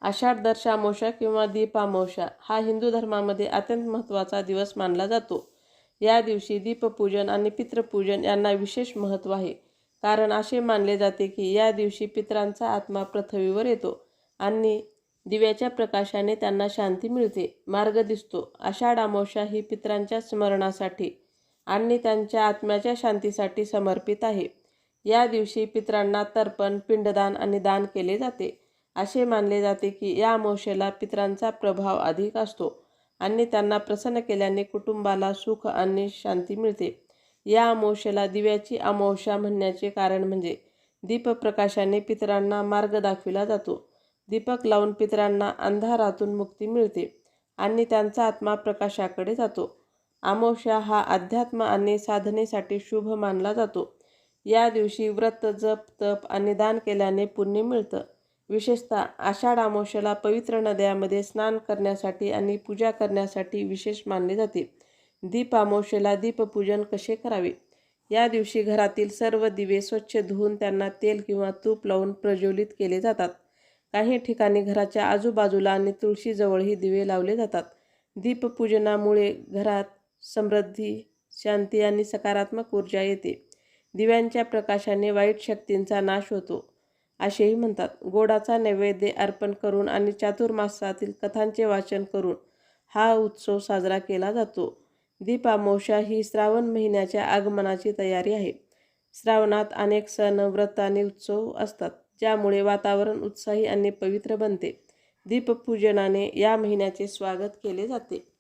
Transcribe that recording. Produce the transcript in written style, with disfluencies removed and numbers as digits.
आषाढ दर्श अमावस्या किंवा दीपामावस्या हा हिंदू धर्मामध्ये अत्यंत महत्त्वाचा दिवस मानला जातो. या दिवशी दीपपूजन आणि पितृपूजन यांना विशेष महत्त्व आहे. कारण असे मानले जाते की या दिवशी पितरांचा आत्मा पृथ्वीवर येतो आणि दिव्याच्या प्रकाशाने त्यांना शांती मिळते, मार्ग दिसतो. आषाढ अमावस्या ही पितरांच्या स्मरणासाठी आणि त्यांच्या आत्म्याच्या शांतीसाठी समर्पित आहे. या दिवशी पितरांना तर्पण, पिंडदान आणि दान केले जाते. असे मानले जाते की या अमावस्येला पितरांचा प्रभाव अधिक असतो आणि त्यांना प्रसन्न केल्याने कुटुंबाला सुख आणि शांती मिळते. या अमावस्येला दिव्याची अमावस्या म्हणण्याचे कारण म्हणजे दीपप्रकाशाने पितरांना मार्ग दाखविला जातो. दीपक लावून पितरांना अंधारातून मुक्ती मिळते आणि त्यांचा आत्मा प्रकाशाकडे जातो. अमावस्या हा अध्यात्म आणि साधनेसाठी शुभ मानला जातो. या दिवशी व्रत, जप, तप आणि दान केल्याने पुण्य मिळतं. विशेषतः आषाढ अमावस्येला पवित्र नद्यांमध्ये स्नान करण्यासाठी आणि पूजा करण्यासाठी विशेष मानले जाते. दीप अमावस्येला दीपपूजन कसे करावे? या दिवशी घरातील सर्व दिवे स्वच्छ धुवून त्यांना तेल किंवा तूप लावून प्रज्वलित केले जातात. काही ठिकाणी घराच्या आजूबाजूला आणि तुळशीजवळही दिवे लावले जातात. दीपपूजनामुळे घरात समृद्धी, शांती आणि सकारात्मक ऊर्जा येते. दिव्यांच्या प्रकाशाने वाईट शक्तींचा नाश होतो असेही म्हणतात. गोडाचा नैवेद्य अर्पण करून आणि चातुर्मासातील कथांचे वाचन करून हा उत्सव साजरा केला जातो. दीप अमावस्या ही श्रावण महिन्याच्या आगमनाची तयारी आहे. श्रावणात अनेक सण, व्रत आणि उत्सव असतात, ज्यामुळे वातावरण उत्साही आणि पवित्र बनते. दीपपूजनाने या महिन्याचे स्वागत केले जाते.